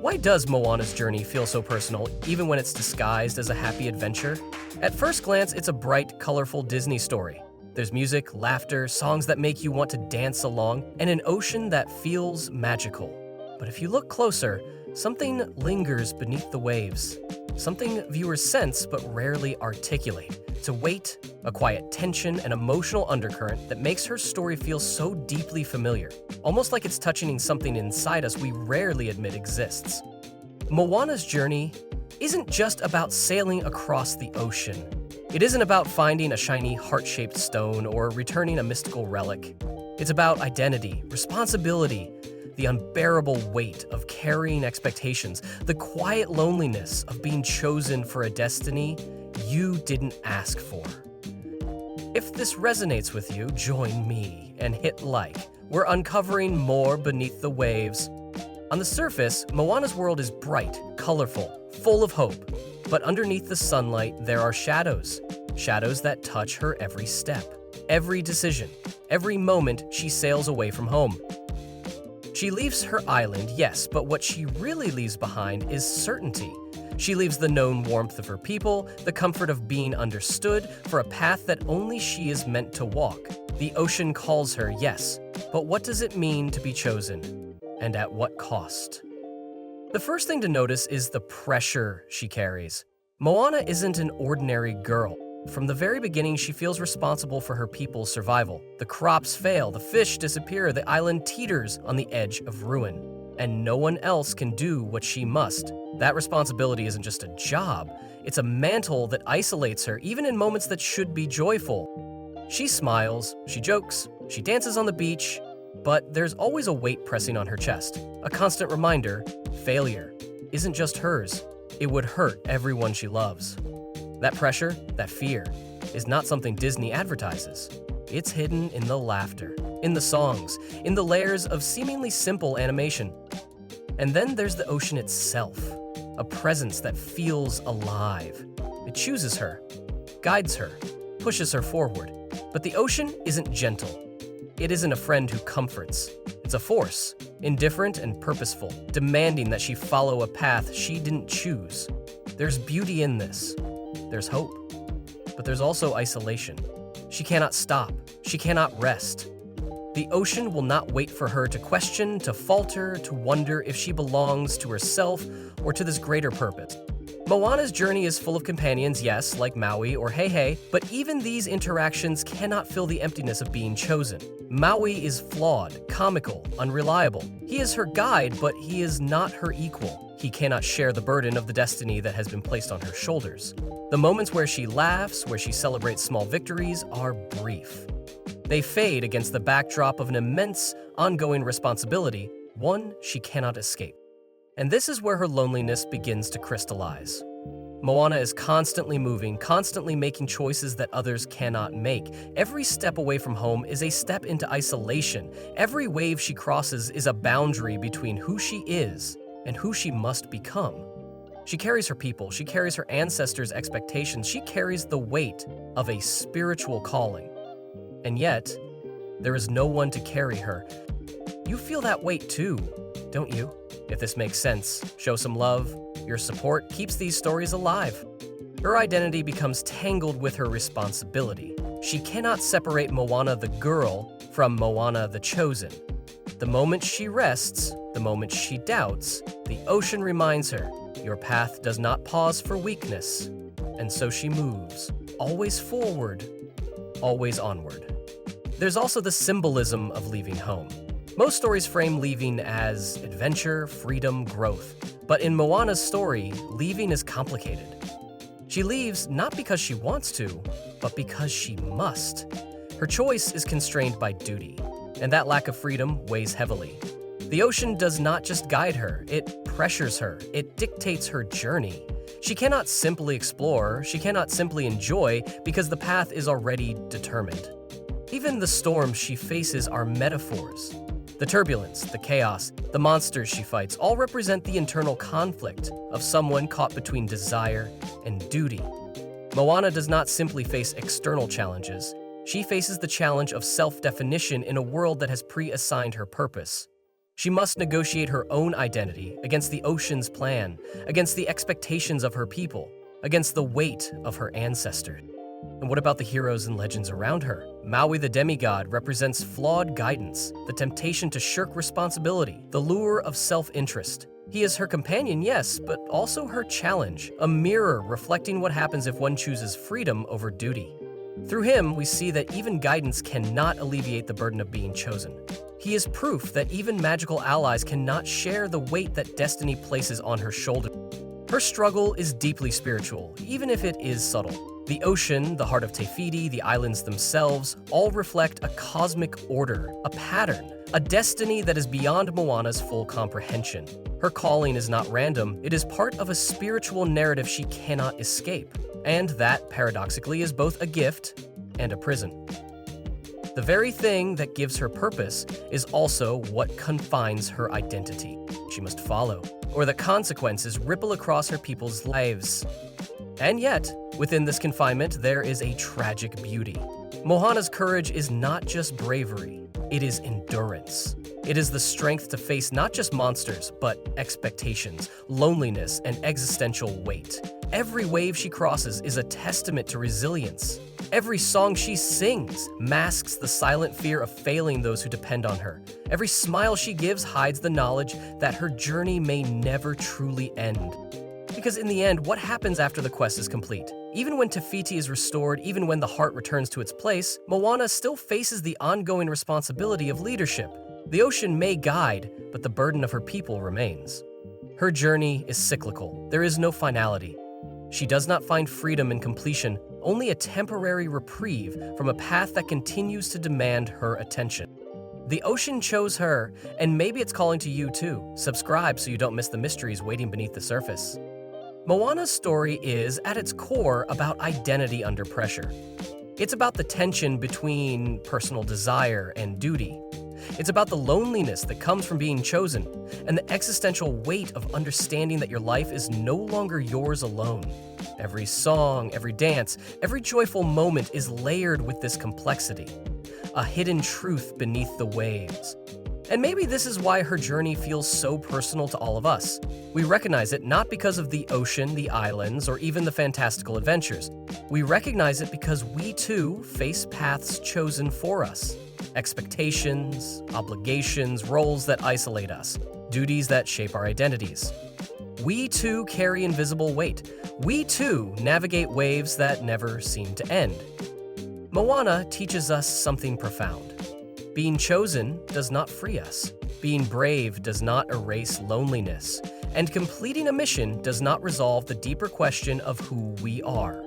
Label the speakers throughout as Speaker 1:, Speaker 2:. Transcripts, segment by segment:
Speaker 1: Why does Moana's journey feel so personal, even when it's disguised as a happy adventure? At first glance, it's a bright, colorful Disney story. There's music, laughter, songs that make you want to dance along, and an ocean that feels magical. But if you look closer, something lingers beneath the waves. Something viewers sense but rarely articulate. It's a weight, a quiet tension, an emotional undercurrent that makes her story feel so deeply familiar, almost like it's touching something inside us we rarely admit exists. Moana's journey isn't just about sailing across the ocean. It isn't about finding a shiny heart-shaped stone or returning a mystical relic. It's about identity, responsibility, the unbearable weight of carrying expectations, the quiet loneliness of being chosen for a destiny you didn't ask for. If this resonates with you, join me and hit like. We're uncovering more beneath the waves. On the surface, Moana's world is bright, colorful, full of hope. But underneath the sunlight, there are shadows. Shadows that touch her every step, every decision, every moment she sails away from home. She leaves her island, yes, but what she really leaves behind is certainty. She leaves the known warmth of her people, the comfort of being understood, for a path that only she is meant to walk. The ocean calls her, yes, but what does it mean to be chosen? And at what cost? The first thing to notice is the pressure she carries. Moana isn't an ordinary girl. From the very beginning, she feels responsible for her people's survival. The crops fail, the fish disappear, the island teeters on the edge of ruin. And no one else can do what she must. That responsibility isn't just a job, it's a mantle that isolates her, even in moments that should be joyful. She smiles, she jokes, she dances on the beach, but there's always a weight pressing on her chest. A constant reminder, failure isn't just hers. It would hurt everyone she loves. That pressure, that fear, is not something Disney advertises. It's hidden in the laughter, in the songs, in the layers of seemingly simple animation. And then there's the ocean itself, a presence that feels alive. It chooses her, guides her, pushes her forward. But the ocean isn't gentle. It isn't a friend who comforts. It's a force, indifferent and purposeful, demanding that she follow a path she didn't choose. There's beauty in this. There's hope. But there's also isolation. She cannot stop. She cannot rest. The ocean will not wait for her to question, to falter, to wonder if she belongs to herself or to this greater purpose. Moana's journey is full of companions, yes, like Maui or Heihei, but even these interactions cannot fill the emptiness of being chosen. Maui is flawed, comical, unreliable. He is her guide, but he is not her equal. He cannot share the burden of the destiny that has been placed on her shoulders. The moments where she laughs, where she celebrates small victories, are brief. They fade against the backdrop of an immense, ongoing responsibility, one she cannot escape. And this is where her loneliness begins to crystallize. Moana is constantly moving, constantly making choices that others cannot make. Every step away from home is a step into isolation. Every wave she crosses is a boundary between who she is and who she must become. She carries her people, she carries her ancestors' expectations, she carries the weight of a spiritual calling. And yet, there is no one to carry her. You feel that weight too, don't you? If this makes sense, show some love. Your support keeps these stories alive. Her identity becomes tangled with her responsibility. She cannot separate Moana the girl from Moana the chosen. The moment she rests, the moment she doubts, the ocean reminds her, your path does not pause for weakness. And so she moves, always forward, always onward. There's also the symbolism of leaving home. Most stories frame leaving as adventure, freedom, growth. But in Moana's story, leaving is complicated. She leaves not because she wants to, but because she must. Her choice is constrained by duty, and that lack of freedom weighs heavily. The ocean does not just guide her, it pressures her, it dictates her journey. She cannot simply explore, she cannot simply enjoy, because the path is already determined. Even the storms she faces are metaphors. The turbulence, the chaos, the monsters she fights all represent the internal conflict of someone caught between desire and duty. Moana does not simply face external challenges. She faces the challenge of self-definition in a world that has pre-assigned her purpose. She must negotiate her own identity against the ocean's plan, against the expectations of her people, against the weight of her ancestors. And what about the heroes and legends around her? Maui the demigod represents flawed guidance, the temptation to shirk responsibility, the lure of self-interest. He is her companion, yes, but also her challenge, a mirror reflecting what happens if one chooses freedom over duty. Through him, we see that even guidance cannot alleviate the burden of being chosen. He is proof that even magical allies cannot share the weight that destiny places on her shoulders. Her struggle is deeply spiritual, even if it is subtle. The ocean, the heart of Te Fiti, the islands themselves, all reflect a cosmic order, a pattern, a destiny that is beyond Moana's full comprehension. Her calling is not random, it is part of a spiritual narrative she cannot escape. And that, paradoxically, is both a gift and a prison. The very thing that gives her purpose is also what confines her identity. She must follow, or the consequences ripple across her people's lives. And yet, within this confinement, there is a tragic beauty. Moana's courage is not just bravery, it is endurance. It is the strength to face not just monsters, but expectations, loneliness, and existential weight. Every wave she crosses is a testament to resilience. Every song she sings masks the silent fear of failing those who depend on her. Every smile she gives hides the knowledge that her journey may never truly end. Because in the end, what happens after the quest is complete? Even when Te Fiti is restored, even when the heart returns to its place, Moana still faces the ongoing responsibility of leadership. The ocean may guide, but the burden of her people remains. Her journey is cyclical. There is no finality. She does not find freedom in completion, only a temporary reprieve from a path that continues to demand her attention. The ocean chose her, and maybe it's calling to you too. Subscribe so you don't miss the mysteries waiting beneath the surface. Moana's story is, at its core, about identity under pressure. It's about the tension between personal desire and duty. It's about the loneliness that comes from being chosen, and the existential weight of understanding that your life is no longer yours alone. Every song, every dance, every joyful moment is layered with this complexity, a hidden truth beneath the waves. And maybe this is why her journey feels so personal to all of us. We recognize it not because of the ocean, the islands, or even the fantastical adventures. We recognize it because we too face paths chosen for us. Expectations, obligations, roles that isolate us, duties that shape our identities. We too carry invisible weight. We too navigate waves that never seem to end. Moana teaches us something profound. Being chosen does not free us. Being brave does not erase loneliness. And completing a mission does not resolve the deeper question of who we are.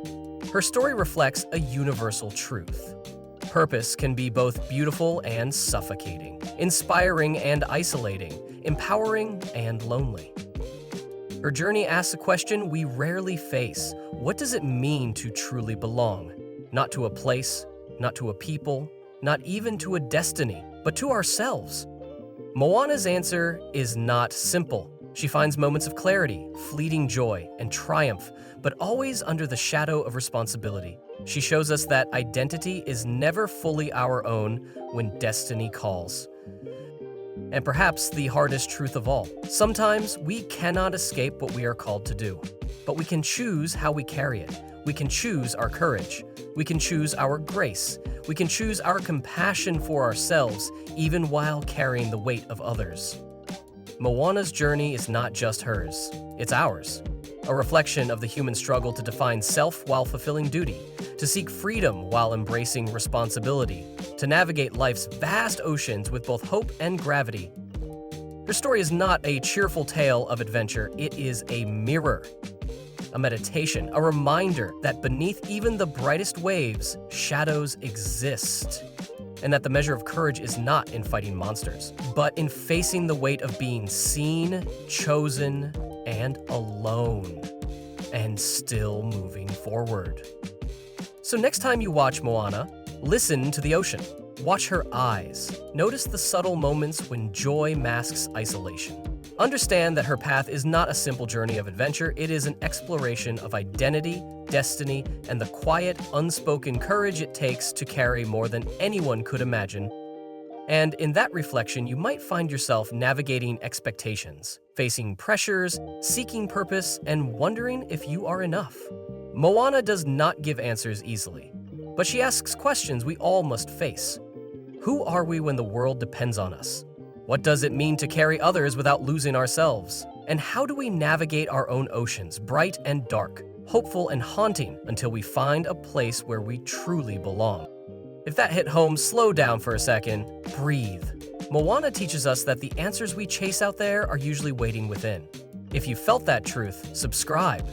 Speaker 1: Her story reflects a universal truth. Purpose can be both beautiful and suffocating, inspiring and isolating, empowering and lonely. Her journey asks a question we rarely face. What does it mean to truly belong? Not to a place, not to a people, not even to a destiny, but to ourselves. Moana's answer is not simple. She finds moments of clarity, fleeting joy, and triumph, but always under the shadow of responsibility. She shows us that identity is never fully our own when destiny calls. And perhaps the hardest truth of all, sometimes we cannot escape what we are called to do, but we can choose how we carry it. We can choose our courage. We can choose our grace. We can choose our compassion for ourselves, even while carrying the weight of others. Moana's journey is not just hers, it's ours. A reflection of the human struggle to define self while fulfilling duty, to seek freedom while embracing responsibility, to navigate life's vast oceans with both hope and gravity. Her story is not a cheerful tale of adventure, it is a mirror, a meditation, a reminder that beneath even the brightest waves, shadows exist, and that the measure of courage is not in fighting monsters, but in facing the weight of being seen, chosen, and alone, and still moving forward. So next time you watch Moana, listen to the ocean. Watch her eyes. Notice the subtle moments when joy masks isolation. Understand that her path is not a simple journey of adventure, it is an exploration of identity, destiny, and the quiet, unspoken courage it takes to carry more than anyone could imagine. And in that reflection, you might find yourself navigating expectations, facing pressures, seeking purpose, and wondering if you are enough. Moana does not give answers easily, but she asks questions we all must face. Who are we when the world depends on us? What does it mean to carry others without losing ourselves? And how do we navigate our own oceans, bright and dark, hopeful and haunting, until we find a place where we truly belong? If that hit home, slow down for a second, breathe. Moana teaches us that the answers we chase out there are usually waiting within. If you felt that truth, subscribe.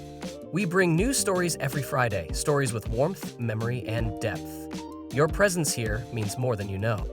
Speaker 1: We bring new stories every Friday, stories with warmth, memory, and depth. Your presence here means more than you know.